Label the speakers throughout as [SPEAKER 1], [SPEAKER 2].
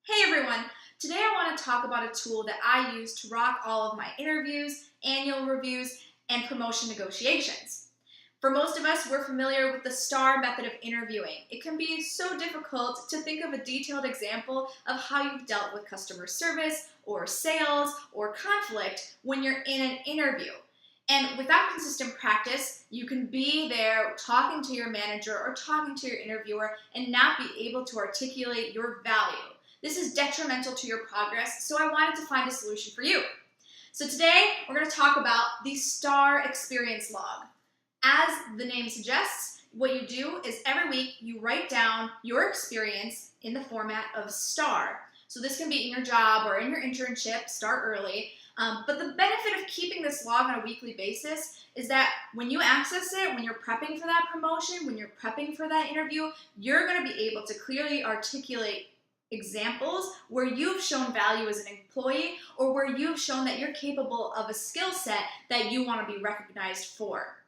[SPEAKER 1] Hey everyone! Today I want to talk about a tool that I use to rock all of my interviews, annual reviews, and promotion negotiations. For most of us, we're familiar with the STAR method of interviewing. It can be so difficult to think of a detailed example of how you've dealt with customer service or sales or conflict when you're in an interview. And without consistent practice, you can be there talking to your manager or talking to your interviewer and not be able to articulate your value. This is detrimental to your progress, so I wanted to find a solution for you. So today, we're going to talk about the STAR Experience Log. As the name suggests, what you do is every week you write down your experience in the format of STAR. So this can be in your job or in your internship, start early. But the benefit of keeping this log on a weekly basis is that when you access it, when you're prepping for that promotion, when you're prepping for that interview, you're going to be able to clearly articulate examples where you've shown value as an employee or where you've shown that you're capable of a skill set that you want to be recognized for.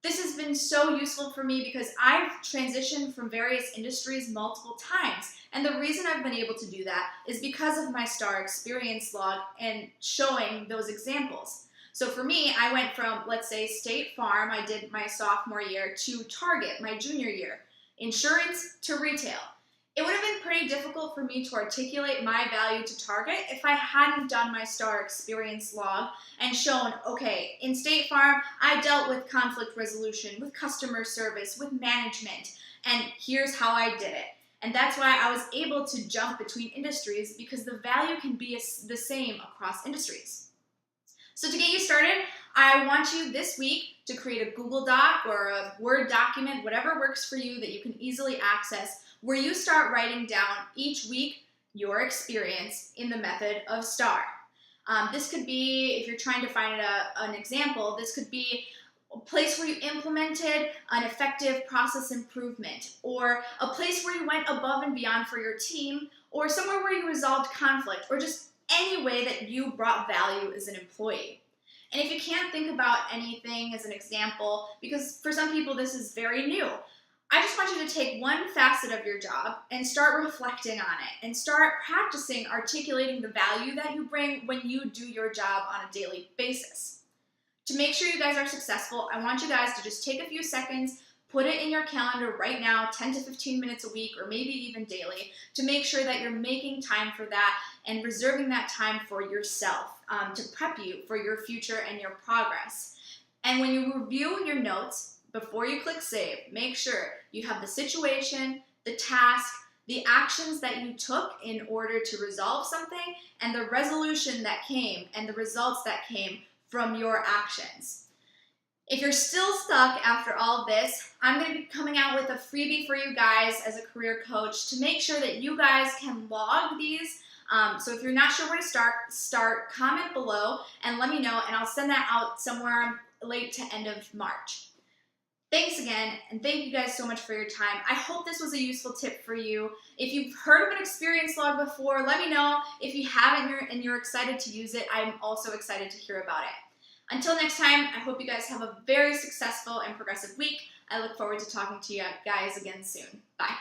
[SPEAKER 1] This has been so useful for me because I've transitioned from various industries multiple times. And the reason I've been able to do that is because of my STAR Experience Log and showing those examples. So for me, I went from, let's say, State Farm, I did my sophomore year, to Target, my junior year, insurance to retail. It would have been pretty difficult for me to articulate my value to Target if I hadn't done my STAR Experience Log and shown, okay, in State Farm, I dealt with conflict resolution, with customer service, with management, and here's how I did it. And that's why I was able to jump between industries because the value can be the same across industries. So to get you started, I want you this week to create a Google Doc or a Word document, whatever works for you that you can easily access, where you start writing down each week your experience in the method of STAR. This could be, if you're trying to find an example, this could be a place where you implemented an effective process improvement, or a place where you went above and beyond for your team, or somewhere where you resolved conflict, or just any way that you brought value as an employee. And if you can't think about anything as an example, because for some people this is very new, I just want you to take one facet of your job and start reflecting on it and start practicing articulating the value that you bring when you do your job on a daily basis. To make sure you guys are successful, I want you guys to just take a few seconds, put it in your calendar right now, 10 to 15 minutes a week or maybe even daily, to make sure that you're making time for that and reserving that time for yourself to prep you for your future and your progress. And when you review your notes, before you click save, make sure you have the situation, the task, the actions that you took in order to resolve something, and the resolution that came and the results that came from your actions. If you're still stuck after all of this, I'm going to be coming out with a freebie for you guys as a career coach to make sure that you guys can log these. So if you're not sure where to start, comment below and let me know, and I'll send that out somewhere late to end of March. Thanks again, and thank you guys so much for your time. I hope this was a useful tip for you. If you've heard of an experience log before, let me know. If you haven't and you're excited to use it, I'm also excited to hear about it. Until next time, I hope you guys have a very successful and progressive week. I look forward to talking to you guys again soon. Bye.